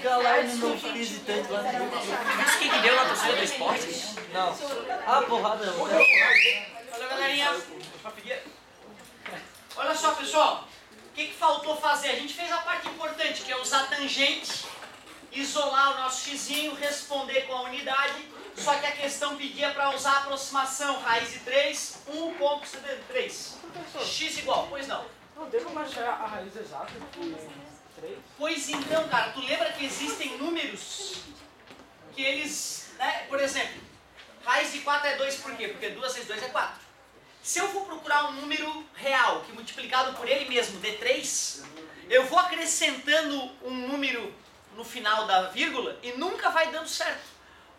Chega lá no meu visitante lá no Isso que deu na torcida do esporte? Não. Ah, porrada. Valeu, galerinha. Olha só, pessoal. O que faltou fazer? A gente fez a parte importante, que é usar tangente, isolar o nosso xizinho, responder com a unidade. Só que a questão pedia para usar a aproximação raiz de 3, 1,73. X igual, pois não. Não tem como achar a raiz exata de 3? Pois então, cara, tu lembra que existem números que eles, né, por exemplo, raiz de 4 é 2 por quê? Porque 2 vezes 2 é 4. Se eu for procurar um número real, que multiplicado por ele mesmo dê 3, eu vou acrescentando um número no final da vírgula e nunca vai dando certo.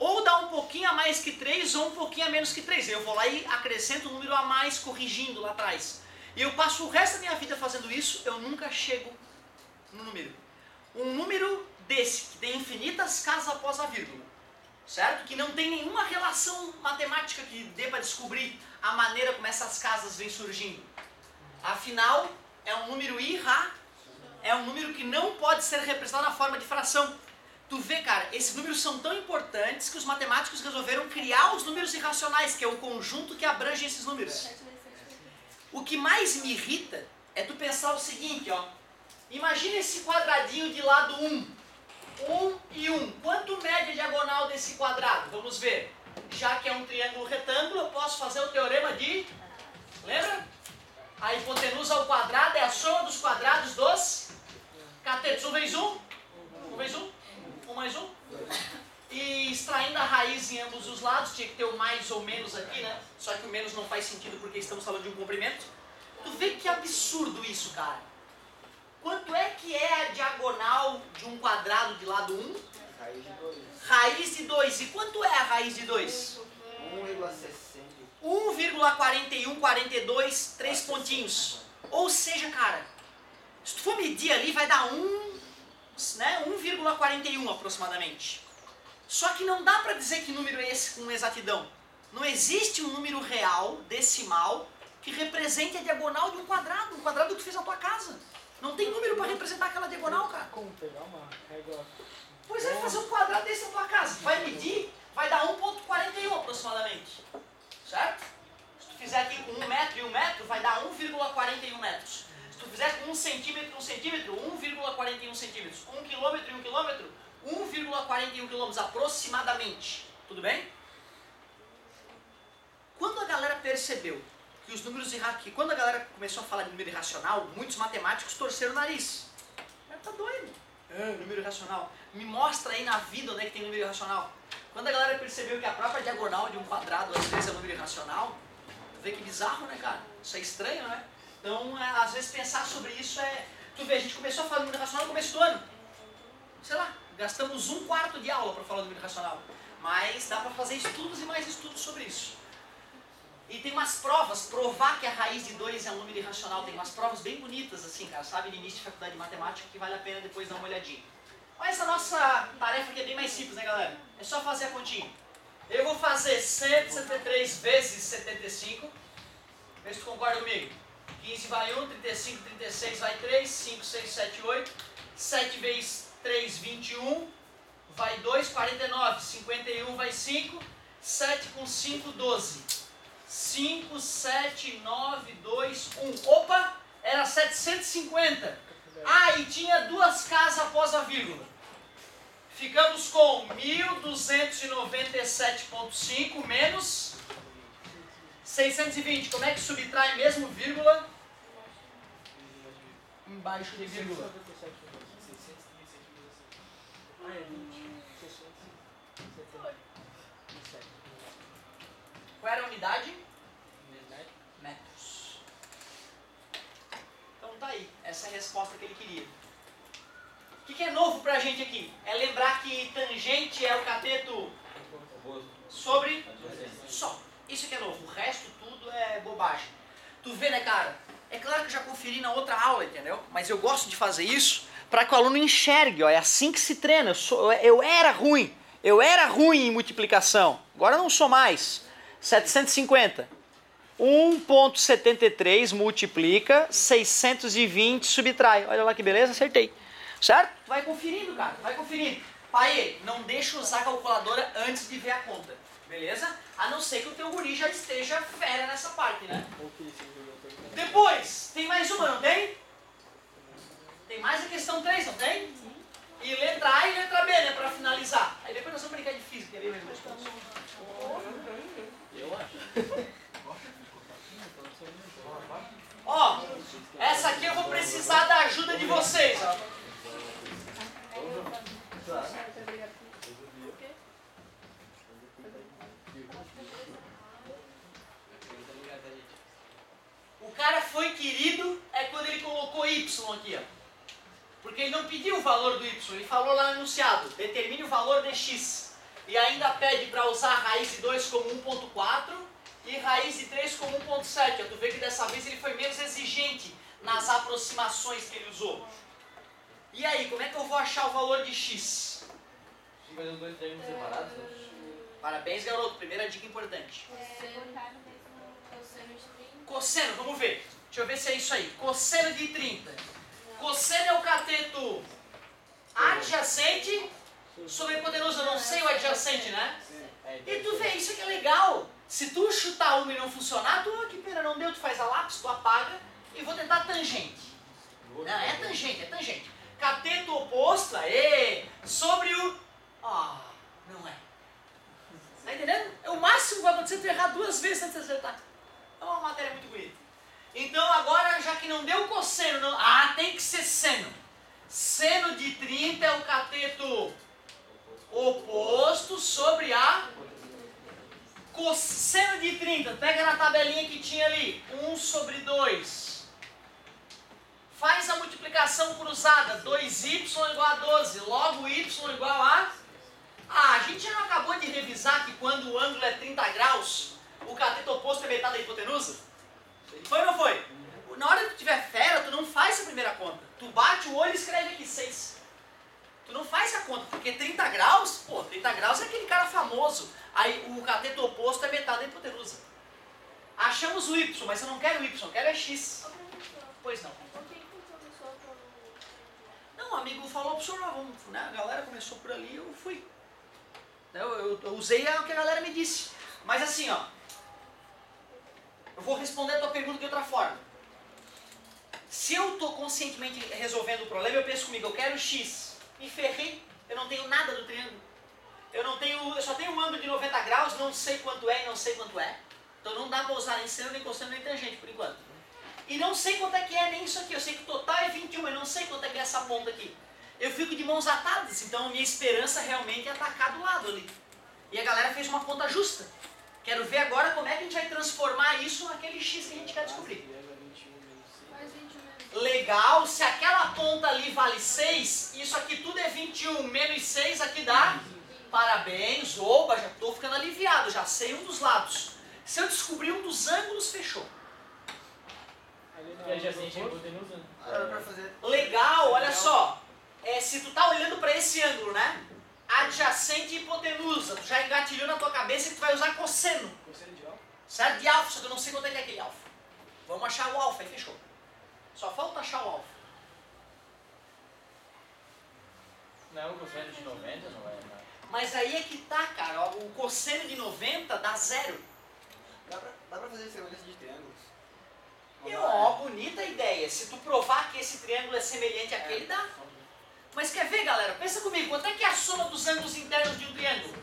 Ou dá um pouquinho a mais que 3 ou um pouquinho a menos que 3. Eu vou lá e acrescento um número a mais, corrigindo lá atrás. E eu passo o resto da minha vida fazendo isso, eu nunca chego no número. Um número desse, que tem infinitas casas após a vírgula, certo? Que não tem nenhuma relação matemática que dê para descobrir a maneira como essas casas vêm surgindo. Afinal, é um número irracional, é um número que não pode ser representado na forma de fração. Tu vê, cara, esses números são tão importantes que os matemáticos resolveram criar os números irracionais, que é o conjunto que abrange esses números. O que mais me irrita é tu pensar o seguinte, ó. Imagina esse quadradinho de lado 1. 1 e 1. Quanto mede a diagonal desse quadrado? Vamos ver. Já que é um triângulo retângulo, eu posso fazer o teorema de... Lembra? A hipotenusa ao quadrado é a soma dos quadrados dos catetos. 1 vezes 1? 1 vezes 1? 1 mais 1? E extraindo a raiz em ambos os lados, tinha que ter o mais ou menos aqui, né? Só que o menos não faz sentido porque estamos falando de um comprimento. Tu vê que absurdo isso, cara. Quanto é que é a diagonal de um quadrado de lado 1? Raiz de 2. Raiz de 2. E quanto é a raiz de 2? 1,4142, 3 pontinhos. Ou seja, cara, se tu for medir ali, vai dar 1,41 aproximadamente. Só que não dá para dizer que número é esse com exatidão. Não existe um número real, decimal, que represente a diagonal de um quadrado que tu fez na tua casa. Não tem número para representar aquela diagonal, cara. Como pegar uma régua? Pois é, fazer um quadrado desse na tua casa. Vai medir, vai dar 1,41 aproximadamente. Certo? Se tu fizer aqui com 1 metro e 1 metro, vai dar 1,41 metros. Se tu fizer com 1 centímetro e 1 centímetro, 1,41 centímetros. 1 quilômetro e 1 quilômetro, 1,41 quilômetros aproximadamente. Tudo bem? Quando a galera percebeu que os números irracionais, quando a galera começou a falar de número irracional, muitos matemáticos torceram o nariz. Mas tá doido. Número irracional. Me mostra aí na vida onde é que tem número irracional. Quando a galera percebeu que a própria diagonal de um quadrado às vezes é número irracional, tu vê que bizarro, né, cara? Isso é estranho, né? Então, às vezes pensar sobre isso é... Tu vê, a gente começou a falar de número irracional no começo do ano. Sei lá, gastamos 1/4 de aula para falar do número irracional. Mas dá para fazer estudos e mais estudos sobre isso. E tem umas provas, provar que a raiz de 2 é um número irracional, tem umas provas bem bonitas assim, cara, sabe, de início de faculdade de matemática, que vale a pena depois dar uma olhadinha. Mas essa nossa tarefa aqui é bem mais simples, né, galera? É só fazer a continha. Eu vou fazer 173 vezes 75, vê se tu concorda comigo. 15 vai 1, 35, 36 vai 3, 5, 6, 7, 8, 7 vezes 3, 21, vai 2, 49, 51 vai 5, 7 com 5, 12. 5, 7, 9, 2, 1. Opa, era 750. Ah, e tinha 2 casas após a vírgula. Ficamos com 1297,5 menos 620. Como é que subtrai mesmo vírgula? Embaixo de vírgula. Ah, é 20. 60. Qual era a unidade? Metros. Então tá aí, essa é a resposta que ele queria. O que é novo pra gente aqui? É lembrar que tangente é o cateto sobre só. Isso que é novo, o resto tudo é bobagem. Tu vê, né, cara? É claro que eu já conferi na outra aula, entendeu? Mas eu gosto de fazer isso para que o aluno enxergue, ó, é assim que se treina. Eu era ruim em multiplicação, agora não sou mais. 750. 1,73 multiplica, 620 subtrai. Olha lá que beleza, acertei. Certo? Vai conferindo, cara. Vai conferindo. Pai, não deixa usar a calculadora antes de ver a conta. Beleza? A não ser que o teu guri já esteja fera nessa parte, né? Depois, tem mais uma, não tem? Tem mais a questão 3, não tem? E letra A e letra B, né? Pra finalizar. Aí depois nós vamos brincar de física, que é bem mais gostoso. Eu acho. Ó, essa aqui eu vou precisar da ajuda de vocês, ó. O cara foi querido é quando ele colocou Y aqui, ó. Porque ele não pediu o valor do Y, ele falou lá no enunciado, determine o valor de X. E ainda pede para usar raiz de 2 como 1.4 e raiz de 3 como 1.7. Tu vê que dessa vez ele foi menos exigente nas aproximações que ele usou. E aí, como é que eu vou achar o valor de X? Fazer os dois triângulos separados, né? Parabéns, garoto. Primeira dica importante. Cosseno de 30. Cosseno, vamos ver. Deixa eu ver se é isso aí. Cosseno de 30. Cosseno é o cateto adjacente sobre a hipotenusa. Eu não sei o adjacente, né? E tu vê, isso aqui é legal. Se tu chutar uma e não funcionar, tu, que pena, não deu, tu faz a lápis, tu apaga e vou tentar tangente. Não, é tangente, é tangente. Cateto oposto, sobre o... não é. Tá entendendo? É o máximo que vai acontecer tu errar 2 vezes antes de acertar. É uma matéria muito bonita. Então agora, já que não deu cosseno, não... tem que ser seno. Seno de 30 é o cateto oposto sobre a... Cosseno de 30, pega na tabelinha que tinha ali, 1 sobre 2. Faz a multiplicação cruzada, 2y igual a 12, logo y igual a... a gente já não acabou de revisar que quando o ângulo é 30 graus, o cateto oposto é metade da hipotenusa? Foi ou não foi? Na hora que tu tiver fera, tu não faz a primeira conta. Tu bate o olho e escreve aqui 6. Tu não faz a conta, porque 30 graus, 30 graus é aquele cara famoso. Aí o cateto oposto é metade da hipotenusa. Achamos o y, mas eu não quero o y, eu quero é x. Pois não. Por que o professor falou? Não, o amigo falou pro senhor, vamos, né? A galera começou por ali, eu fui. Eu usei o que a galera me disse. Mas assim, ó. Eu vou responder a tua pergunta de outra forma. Se eu estou conscientemente resolvendo o problema, eu penso comigo, eu quero x. Me ferrei, eu não tenho nada do triângulo. Eu só tenho um ângulo de 90 graus, não sei quanto é e não sei quanto é. Então não dá para usar nem seno, nem cosseno, nem tangente, por enquanto. E não sei quanto é que é nem isso aqui. Eu sei que o total é 21, mas não sei quanto é que é essa ponta aqui. Eu fico de mãos atadas, então a minha esperança realmente é atacar do lado ali. E a galera fez uma conta justa. Quero ver agora como é que a gente vai transformar isso naquele x que a gente quer descobrir. Mais 21 menos. Legal, se aquela ponta ali vale 6, isso aqui tudo é 21, menos 6 aqui dá... Parabéns, oba, já estou ficando aliviado, já sei um dos lados. Se eu descobrir um dos ângulos, fechou. E adjacente é hipotenusa? Legal, olha só. Se tu tá olhando para esse ângulo, né? Adjacente e hipotenusa. Tu já engatilhou na tua cabeça que tu vai usar cosseno. Cosseno de alfa? Certo? De alfa, só que eu não sei quanto é que é aquele alfa. Vamos achar o alfa e fechou. Só falta achar o alfa. Não, o cosseno de 90 não é nada. Mas aí é que tá, cara. Ó, o cosseno de 90 dá 0. Dá pra fazer semelhança de triângulos? Bonita ideia. Se tu provar que esse triângulo é semelhante àquele, dá. Mas quer ver, galera? Pensa comigo. Quanto é que é a soma dos ângulos internos de um triângulo?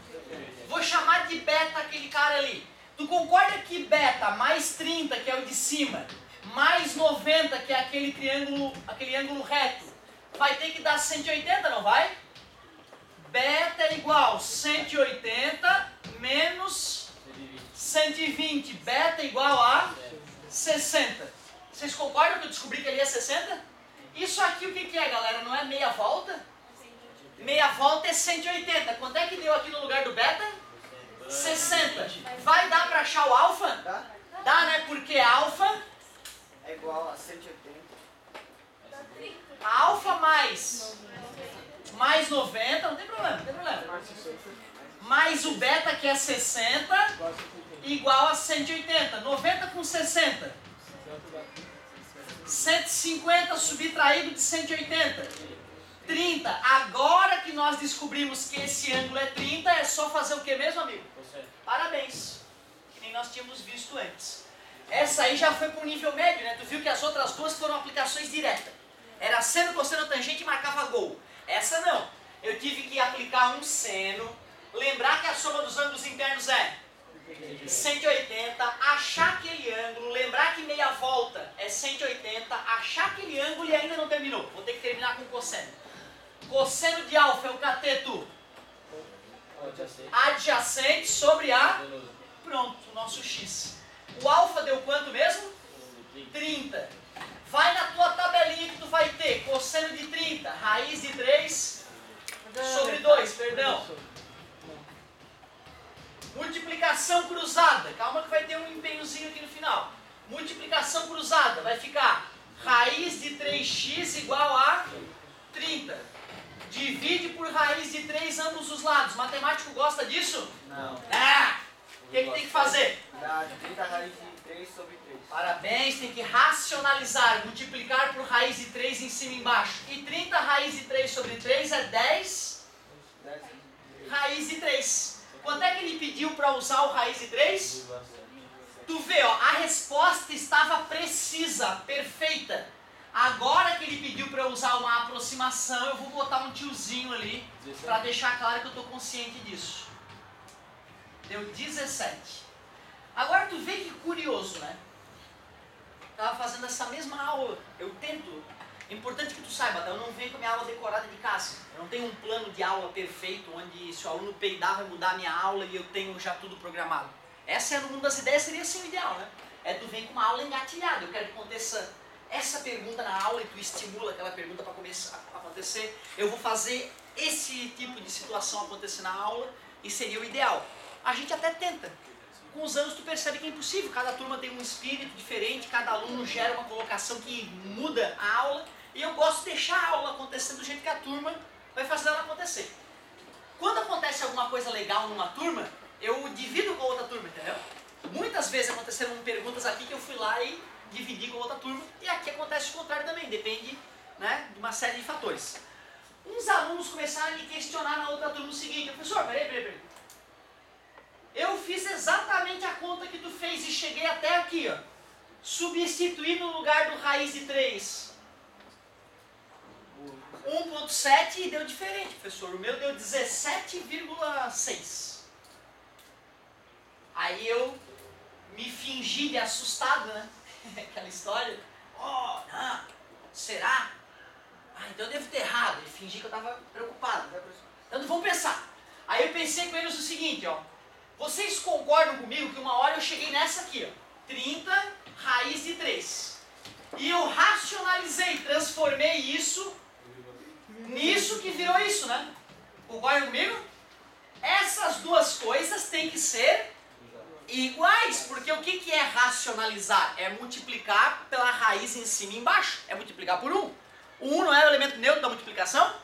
Vou chamar de beta aquele cara ali. Tu concorda que beta mais 30, que é o de cima, mais 90, que é aquele ângulo reto, vai ter que dar 180, não vai? Beta é igual a 180 menos 120. Beta é igual a 60. Vocês concordam que eu descobri que ali é 60? Isso aqui o que é, galera? Não é meia volta? Meia volta é 180. Quanto é que deu aqui no lugar do beta? 60. Vai dar para achar o alfa? Dá? Dá, né? Porque alfa... É igual a 180. Dá 30. Alfa mais 90, não tem problema, não tem problema. Mais o beta que é 60, igual a 180. 90 com 60. 150 subtraído de 180. 30. Agora que nós descobrimos que esse ângulo é 30, é só fazer o que mesmo, amigo? Cosseno. Parabéns. Que nem nós tínhamos visto antes. Essa aí já foi para o nível médio, né? Tu viu que as outras duas foram aplicações diretas. Era seno, cosseno, tangente e marcava gol. Essa não. Eu tive que aplicar um seno, lembrar que a soma dos ângulos internos é 180, achar aquele ângulo, lembrar que meia volta é 180, achar aquele ângulo e ainda não terminou. Vou ter que terminar com cosseno. Cosseno de alfa é o cateto adjacente sobre a... Pronto, o nosso x. O alfa deu quanto mesmo? 30. Vai na tua tabelinha que tu vai ter cosseno de 30, raiz de 3 sobre 2, perdão. Multiplicação cruzada, calma que vai ter um empenhozinho aqui no final. Multiplicação cruzada, vai ficar raiz de 3x igual a 30. Divide por raiz de 3 ambos os lados. Matemático gosta disso? Não. Ah! O que tem que fazer? Dá 30 raiz de 3 sobre 3. Parabéns, tem que racionalizar, multiplicar por raiz de 3 em cima e embaixo. E 30 raiz de 3 sobre 3 é 10 raiz de 3. Quanto é que ele pediu para usar o raiz de 3? Tu vê, ó, a resposta estava precisa, perfeita. Agora que ele pediu para eu usar uma aproximação, eu vou botar um tiozinho ali para deixar claro que eu estou consciente disso. Deu 17. Agora tu vê que curioso, né? Estava fazendo essa mesma aula. Eu tento. É importante que tu saiba, tá? Eu não venho com a minha aula decorada de casa. Eu não tenho um plano de aula perfeito, onde se o aluno peidar vai mudar a minha aula e eu tenho já tudo programado. Essa é no mundo das ideias, seria assim o ideal, né? É tu vem com uma aula engatilhada. Eu quero que aconteça essa pergunta na aula e tu estimula aquela pergunta para começar a acontecer. Eu vou fazer esse tipo de situação acontecer na aula e seria o ideal. A gente até tenta. Com os anos tu percebe que é impossível. Cada turma tem um espírito diferente, cada aluno gera uma colocação que muda a aula. E eu gosto de deixar a aula acontecer do jeito que a turma vai fazer ela acontecer. Quando acontece alguma coisa legal numa turma, eu divido com a outra turma, entendeu? Muitas vezes aconteceram perguntas aqui que eu fui lá e dividi com a outra turma. E aqui acontece o contrário também, depende, né, de uma série de fatores. Uns alunos começaram a me questionar na outra turma o seguinte: professor, peraí. Eu fiz exatamente a conta que tu fez e cheguei até aqui, ó. Substituí no lugar do raiz de 3 1.7 e deu diferente, professor. O meu deu 17,6. Aí eu me fingi de assustado, né? Aquela história. Oh, não, será? Ah, então eu devo ter errado. E fingi que eu estava preocupado. Então vamos pensar. Aí eu pensei com eles o seguinte, ó. Vocês concordam comigo que uma hora eu cheguei nessa aqui, ó, 30 raiz de 3. E eu racionalizei, transformei isso nisso que virou isso, né? Concordam comigo? Essas duas coisas têm que ser iguais, porque o que é racionalizar? É multiplicar pela raiz em cima e embaixo, é multiplicar por 1. O 1 não é o elemento neutro da multiplicação?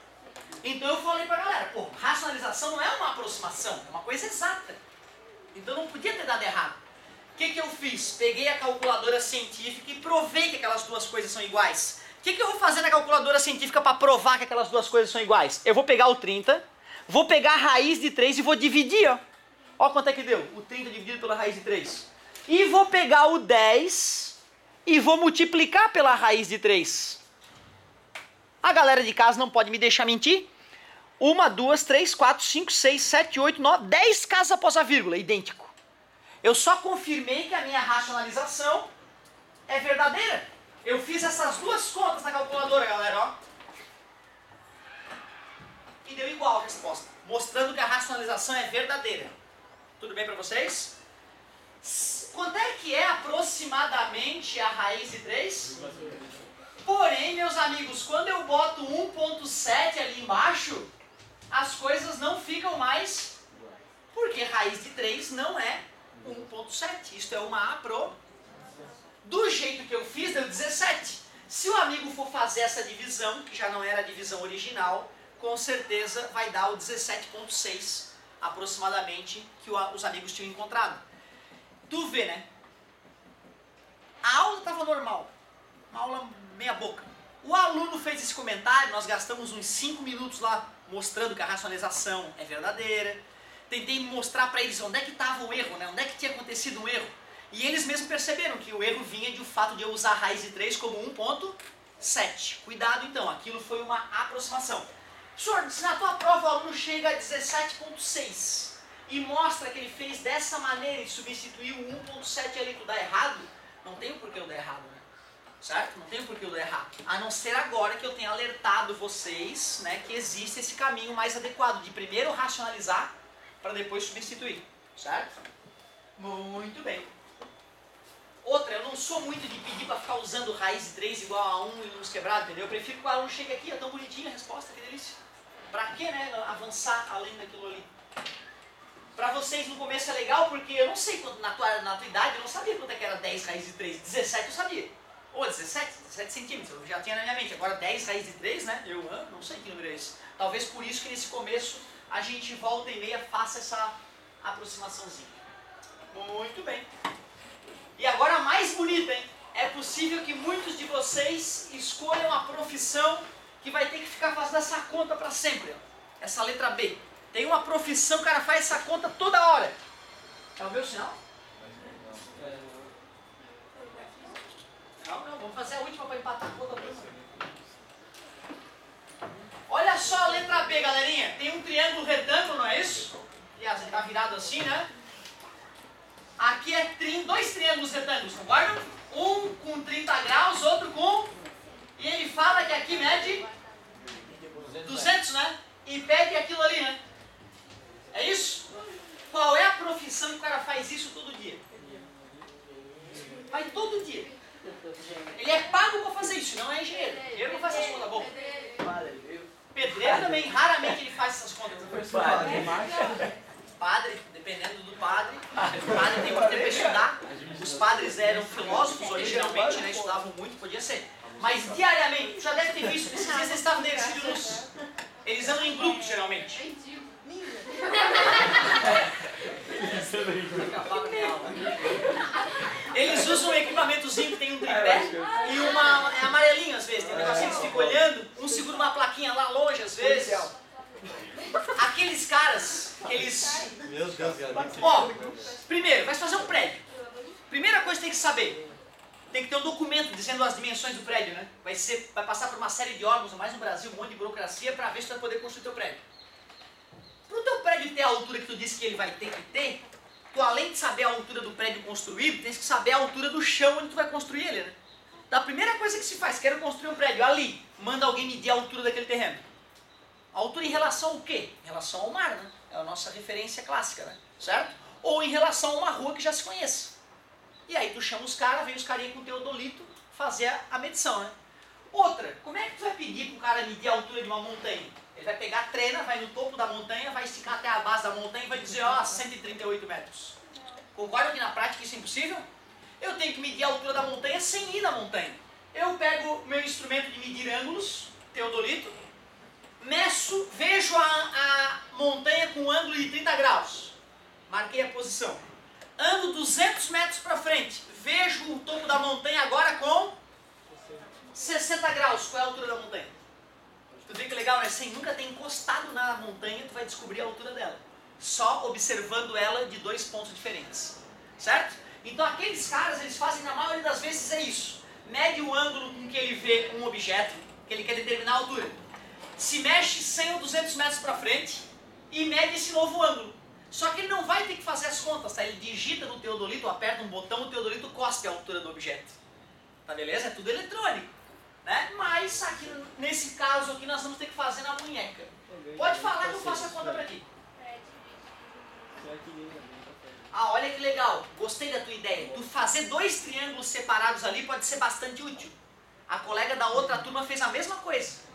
Então eu falei pra galera, pô, racionalização não é uma aproximação, é uma coisa exata. Então não podia ter dado errado. O que eu fiz? Peguei a calculadora científica e provei que aquelas duas coisas são iguais. O que eu vou fazer na calculadora científica para provar que aquelas duas coisas são iguais? Eu vou pegar o 30, vou pegar a raiz de 3 e vou dividir, ó. Ó quanto é que deu, o 30 dividido pela raiz de 3. E vou pegar o 10 e vou multiplicar pela raiz de 3. A galera de casa não pode me deixar mentir. 1, 2, 3, 4, 5, 6, 7, 8, 9, 10 casas após a vírgula, idêntico. Eu só confirmei que a minha racionalização é verdadeira. Eu fiz essas duas contas na calculadora, galera, ó. E deu igual a resposta, mostrando que a racionalização é verdadeira. Tudo bem para vocês? Quanto é que é aproximadamente a raiz de 3? Porém, meus amigos, quando eu boto 1.7 ali embaixo, as coisas não ficam mais, porque raiz de 3 não é 1.7. Isto é uma do jeito que eu fiz, deu 17. Se o amigo for fazer essa divisão, que já não era a divisão original, com certeza vai dar o 17.6 aproximadamente que os amigos tinham encontrado. Tu vê, né? A aula estava normal, uma aula meia boca. O aluno fez esse comentário, nós gastamos uns 5 minutos lá mostrando que a racionalização é verdadeira. Tentei mostrar para eles onde é que estava o erro, né? Onde é que tinha acontecido um erro. E eles mesmos perceberam que o erro vinha do fato de eu usar a raiz de 3 como 1.7. Cuidado então, aquilo foi uma aproximação. Senhor, se na tua prova o aluno chega a 17.6 e mostra que ele fez dessa maneira e substituiu o 1.7 ali, tu dá errado, não tem por que eu dar errado, né? Certo? Não tem por que eu dar errado. A não ser agora que eu tenha alertado vocês, né, que existe esse caminho mais adequado de primeiro racionalizar para depois substituir. Certo? Muito bem. Outra, eu não sou muito de pedir para ficar usando raiz de 3 igual a 1 e números quebrados, entendeu? Eu prefiro que o aluno chegue aqui, é tão bonitinha a resposta, que delícia. Pra que, né, avançar além daquilo ali? Pra vocês no começo é legal, porque eu não sei quanto, na tua idade, eu não sabia quanto é que era 10 raiz de 3. 17 eu sabia. Ou 17 centímetros, eu já tinha na minha mente. Agora 10 raiz de 3, né? Eu não sei que número é esse. Talvez por isso que nesse começo a gente volta e meia faça essa aproximaçãozinha. Muito bem. E agora a mais bonita, hein? É possível que muitos de vocês escolham a profissão que vai ter que ficar fazendo essa conta para sempre. Ó. Essa letra B. Tem uma profissão que o cara faz essa conta toda hora. Quer ver o sinal? Não, vamos fazer a última para empatar a conta. Olha só a letra B, galerinha. Tem um triângulo retângulo, não é isso? Aliás, ele está virado assim, né? Aqui é dois triângulos retângulos, concordam? Um com 30 graus, outro com... E ele fala que aqui mede 200, né? E pede aquilo ali, né? É isso? Qual é a profissão que o cara faz isso todo dia? Faz todo dia. Ele é pago para fazer isso, não é engenheiro. Engenheiro não faz essas contas boas. Pedreiro também, raramente ele faz essas contas. Padre, dependendo do padre. O padre tem muito tempo para estudar. Os padres eram filósofos originalmente, né? Estudavam muito, podia ser. Mas diariamente, já deve ter visto, esses dias eles estavam descidos nos... Eles andam em grupos, geralmente. Eles usam um equipamentozinho que tem um tripé e uma... É amarelinho às vezes, tem um negocinho que eles ficam olhando, um segura uma plaquinha lá longe às vezes. Aqueles caras, eles... Meu Deus, Ó, primeiro, vai fazer um prédio. Primeira coisa que tem que saber. Tem que ter um documento dizendo as dimensões do prédio, né? Vai passar por uma série de órgãos, mais no Brasil, um monte de burocracia para ver se tu vai poder construir teu prédio. Para o teu prédio ter a altura que tu disse que ele vai ter que ter, tu além de saber a altura do prédio construído, tens que saber a altura do chão onde tu vai construir ele, né? Então a primeira coisa que se faz, quero construir um prédio ali, manda alguém medir a altura daquele terreno. A altura em relação ao quê? Em relação ao mar, né? É a nossa referência clássica, né? Certo? Ou em relação a uma rua que já se conhece. E aí tu chama os caras, vem os carinhas com o teodolito fazer a medição, né? Outra, como é que tu vai pedir para o cara medir a altura de uma montanha? Ele vai pegar a trena, vai no topo da montanha, vai esticar até a base da montanha e vai dizer, ó, 138 metros. Concordam que na prática isso é impossível? Eu tenho que medir a altura da montanha sem ir na montanha. Eu pego meu instrumento de medir ângulos, teodolito, meço, vejo a montanha com um ângulo de 30 graus. Marquei a posição. Ando 200 metros para frente. Vejo o topo da montanha agora com 60 graus. Qual é a altura da montanha? Tu vê que legal, né? Sem nunca ter encostado na montanha, tu vai descobrir a altura dela. Só observando ela de dois pontos diferentes. Certo? Então aqueles caras, eles fazem na maioria das vezes é isso. Mede o ângulo com que ele vê um objeto, que ele quer determinar a altura. Se mexe 100 ou 200 metros para frente e mede esse novo ângulo. Só que ele não vai ter que fazer as contas, tá? Ele digita no teodolito, aperta um botão, o teodolito cospe a altura do objeto. Tá beleza? É tudo eletrônico, né? Mas aqui, nesse caso aqui nós vamos ter que fazer na munheca. Pode falar que eu faço a conta para ti. Ah, olha que legal. Gostei da tua ideia. Tu fazer dois triângulos separados ali pode ser bastante útil. A colega da outra turma fez a mesma coisa.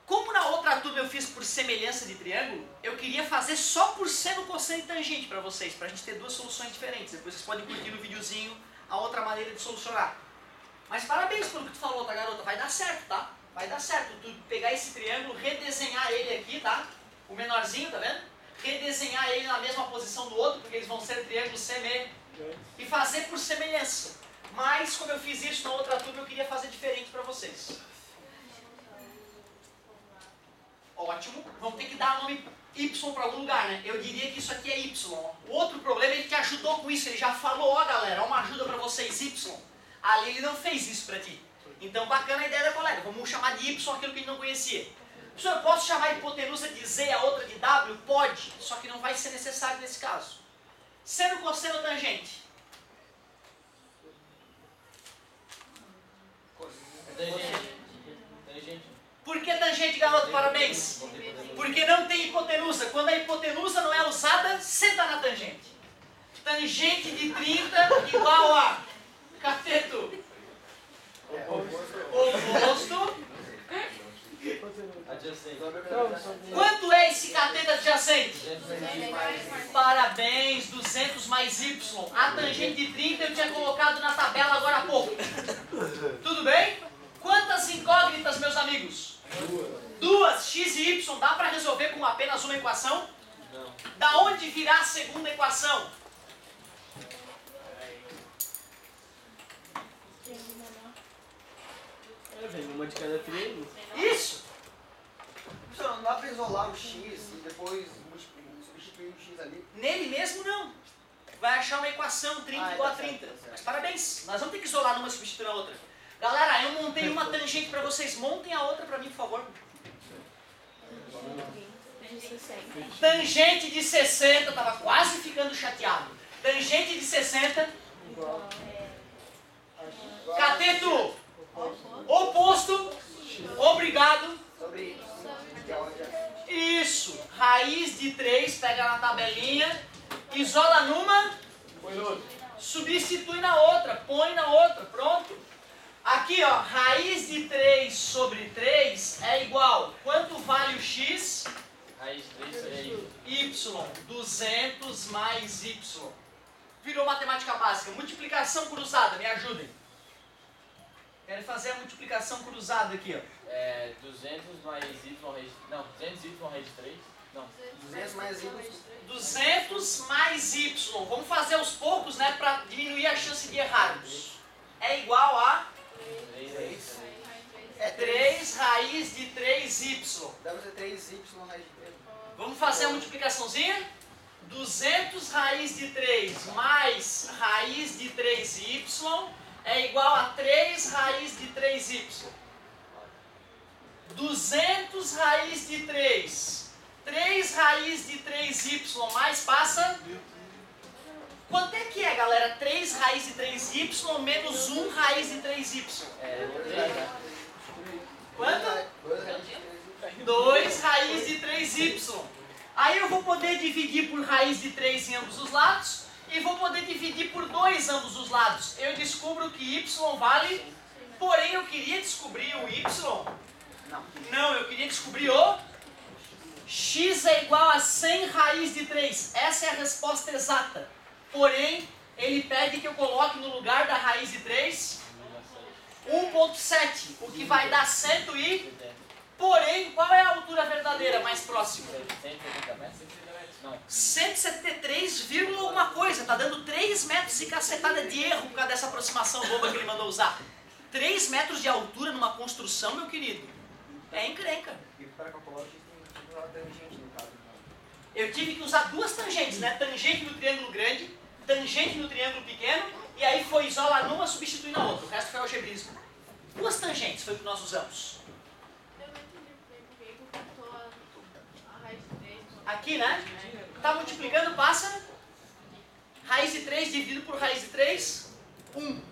Como na outra turma eu fiz por semelhança de triângulo, eu queria fazer só por seno, cosseno e tangente para vocês, para a gente ter duas soluções diferentes. Depois vocês podem curtir no videozinho a outra maneira de solucionar. Mas parabéns pelo que tu falou, tá, garota? Vai dar certo, tá? Vai dar certo. Tu pegar esse triângulo, redesenhar ele aqui, tá? O menorzinho, tá vendo? Redesenhar ele na mesma posição do outro, porque eles vão ser triângulos semi. E fazer por semelhança. Mas, como eu fiz isso na outra turma, eu queria fazer diferente para vocês. Ótimo. Vamos ter que dar nome Y para algum lugar, né? Eu diria que isso aqui é Y. O outro problema é que ele te ajudou com isso. Ele já falou, ó galera, uma ajuda para vocês, Y. Ali ele não fez isso para ti. Então, bacana a ideia da colega. Vamos chamar de Y aquilo que ele não conhecia. Professor, eu posso chamar a hipotenusa de Z, a outra de W? Pode, só que não vai ser necessário nesse caso. Seno, cosseno, tangente. Tangente. Por que tangente, garoto? Parabéns. Porque não tem hipotenusa. Quando a hipotenusa não é usada, senta na tangente. Tangente de 30 igual a cateto oposto. Adjacente. Quanto é esse cateto adjacente? Parabéns, 200 mais Y. A tangente de 30 eu tinha colocado na tabela agora há pouco. Tudo bem? Quantas incógnitas, meus amigos? Duas. X e Y. Dá para resolver com apenas uma equação? Não. Da onde virá a segunda equação? Vem uma de cada triângulo. Isso. Professor, não dá pra isolar o X e depois substituir o X ali? Nele mesmo não. Vai achar uma equação 30 igual a 30. Mas parabéns. Nós vamos ter que isolar numa e substituir a outra. Galera, eu montei uma tangente para vocês. Montem a outra para mim, por favor. Tangente de 60. Tava quase ficando chateado. Tangente de 60. Cateto oposto. Obrigado. Sobre Isso. Raiz de 3. Pega na tabelinha. Isola numa. Substitui na outra. Põe na outra. Pronto. Aqui, ó, raiz de 3 sobre 3 é igual. Quanto vale o x? Raiz de 3 seria Y. 200 mais y. Virou matemática básica. Multiplicação cruzada, me ajudem. Quero fazer a multiplicação cruzada aqui, ó. 200 mais y raiz... Não, 200y raiz de 3. Não. 200 mais Y. 200 mais y. Vamos fazer aos poucos, né, para diminuir a chance de errarmos. É igual a 3 raiz de 3y. Deve ser 3Y raiz de 3. Vamos fazer a multiplicaçãozinha? 200 raiz de 3 mais raiz de 3y é igual a 3 raiz de 3y. 200 raiz de 3. 3 raiz de 3y mais passa... Quanto é que é, galera? 3 raiz de 3y menos 1 raiz de 3y. 3, né? Quanto? 2 raiz 2 raiz de 3Y. de 3y. Aí eu vou poder dividir por raiz de 3 em ambos os lados e vou poder dividir por 2 ambos os lados. Eu descubro que y vale, porém eu queria descobrir o y. Não, eu queria descobrir o x é igual a 100 raiz de 3. Essa é a resposta exata. Porém, ele pede que eu coloque no lugar da raiz de 3 1.7, o que vai dar 100 e... Porém, qual é a altura verdadeira mais próxima? 170 metros? Não. 173, alguma coisa. Tá dando 3 metros e cacetada de erro por causa dessa aproximação boba que ele mandou usar. 3 metros de altura numa construção, meu querido. É encrenca. E para calcular o X tem que usar a tangente no caso. Eu tive que usar duas tangentes, né? Tangente no triângulo grande, tangente no triângulo pequeno, e aí foi isolar numa substituindo a outra. O resto foi algebrismo. Duas tangentes foi o que nós usamos. Eu não entendi porque ele botou a raiz de 3. Aqui, né? Tá multiplicando, passa. Raiz de 3 dividido por raiz de 3, 1.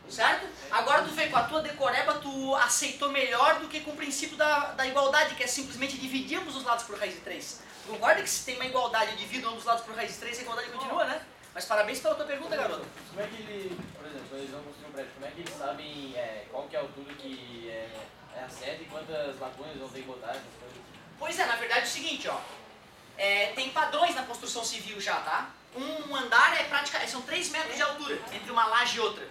Certo? Agora tu vê, com a tua decoreba, tu aceitou melhor do que com o princípio da igualdade, que é simplesmente dividir ambos os lados por raiz de 3. Concorda que se tem uma igualdade, eu divido ambos os lados por raiz de 3, a igualdade continua, né? Mas parabéns pela tua pergunta, garoto. Como é que ele, por exemplo, quando eles vão construir um prédio, como é que eles sabem qual que é a altura que é a certa e quantas lacunas vão ter que botar, essas coisas? Pois é, na verdade é o seguinte, ó. Tem padrões na construção civil já, tá? Um andar são 3 metros de altura entre uma laje e outra,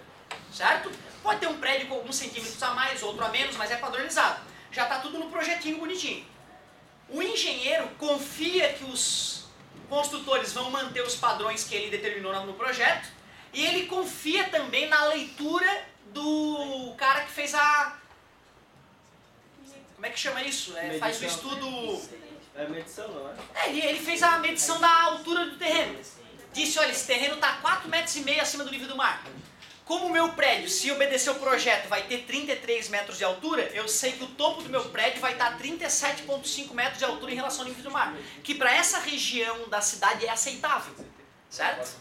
certo? Pode ter um prédio com alguns centímetros a mais, outro a menos, mas é padronizado. Já tá tudo no projetinho bonitinho. O engenheiro confia que os construtores vão manter os padrões que ele determinou no projeto E ele confia também na leitura do cara que fez a... Como é que chama isso? Faz o estudo... É medição, não é? Ele fez a medição da altura do terreno. Disse, olha, esse terreno está 4,5 metros acima do nível do mar. Como o meu prédio, se obedecer o projeto, vai ter 33 metros de altura, eu sei que o topo do meu prédio vai estar 37,5 metros de altura em relação ao nível do mar. Que para essa região da cidade é aceitável, certo?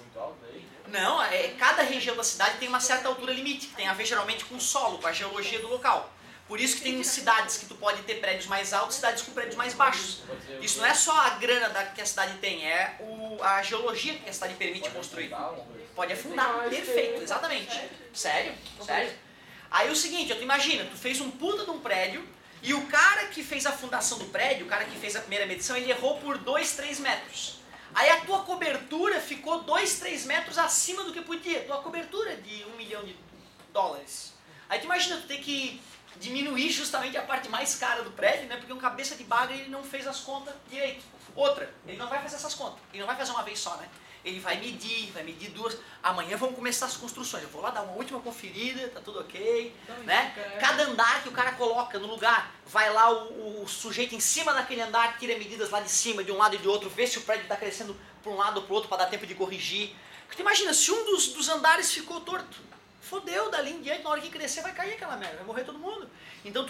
Não, cada região da cidade tem uma certa altura limite, que tem a ver geralmente com o solo, com a geologia do local. Por isso que tem cidades que tu pode ter prédios mais altos, cidades com prédios mais baixos. Isso não é só a grana que a cidade tem, é a geologia que a cidade permite construir. Pode afundar, perfeito, exatamente. Sério, sério. Aí o seguinte, tu imagina, tu fez um puta de um prédio e o cara que fez a fundação do prédio, o cara que fez a primeira medição, ele errou por 2, 3 metros. Aí a tua cobertura ficou 2, 3 metros acima do que podia. Tua cobertura de $1 milhão. Aí tu imagina, tu tem que diminuir justamente a parte mais cara do prédio, né? Porque um cabeça de bagre ele não fez as contas direito. Outra, ele não vai fazer essas contas. Ele não vai fazer uma vez só, né? Ele vai medir duas. Amanhã vamos começar as construções. Eu vou lá dar uma última conferida, tá tudo ok, né? Cada andar que o cara coloca no lugar, vai lá o sujeito em cima daquele andar, tira medidas lá de cima, de um lado e de outro, vê se o prédio está crescendo para um lado ou para o outro para dar tempo de corrigir. Porque imagina, se um dos andares ficou torto, fodeu, dali em diante, na hora que crescer vai cair aquela merda, vai morrer todo mundo. Então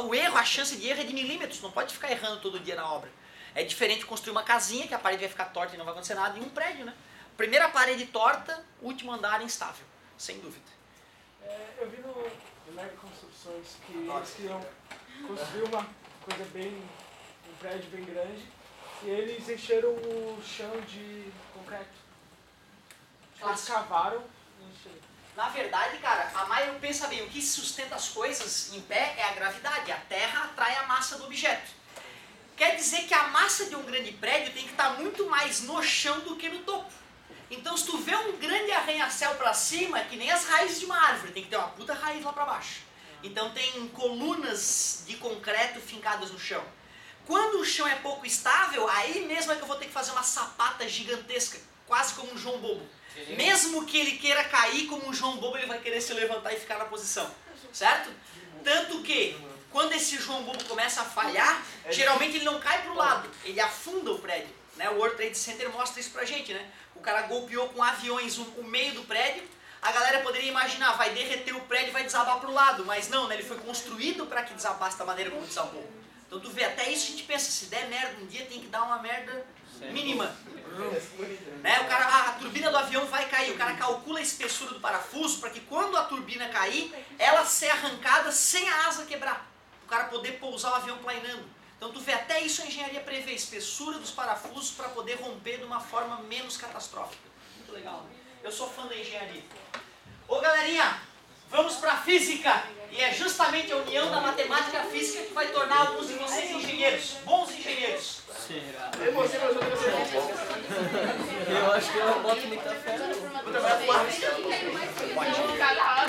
o erro, a chance de erro é de milímetros, não pode ficar errando todo dia na obra. É diferente de construir uma casinha, que a parede vai ficar torta e não vai acontecer nada, e um prédio, né? Primeira parede torta, último andar instável, sem dúvida. Eu vi no Mega Construções que eles queriam construir uma coisa um prédio bem grande, e eles encheram o chão de concreto. Eles cavaram e encheram. Na verdade, cara, pensa bem, o que sustenta as coisas em pé é a gravidade. A terra atrai a massa do objeto. Quer dizer que a massa de um grande prédio tem que estar muito mais no chão do que no topo. Então, se tu vê um grande arranha-céu para cima, é que nem as raízes de uma árvore, tem que ter uma puta raiz lá para baixo. Então, tem colunas de concreto fincadas no chão. Quando o chão é pouco estável, aí mesmo é que eu vou ter que fazer uma sapata gigantesca, quase como um João Bobo. Mesmo que ele queira cair como um João Bobo, ele vai querer se levantar e ficar na posição, certo? Tanto que, quando esse João Bobo começa a falhar, geralmente ele não cai para o lado, ele afunda o prédio. Né? O World Trade Center mostra isso pra gente, né? O cara golpeou com aviões o meio do prédio, a galera poderia imaginar, vai derreter o prédio e vai desabar pro lado, mas não, né? Ele foi construído para que desabasse da maneira como desabou. Então tu vê, até isso a gente pensa, se der merda um dia tem que dar uma merda mínima. Né? O cara, a turbina do avião vai cair, o cara calcula a espessura do parafuso para que quando a turbina cair, ela ser arrancada sem a asa quebrar, o cara poder pousar o avião planeando. Então tu vê, até isso a engenharia prevê, espessura dos parafusos para poder romper de uma forma menos catastrófica. Muito legal. Eu sou fã da engenharia. Ô galerinha, vamos para a física. E é justamente a união da matemática e a física que vai tornar alguns de vocês engenheiros, bons engenheiros. Eu acho que eu boto muita fé. Vou trabalhar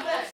com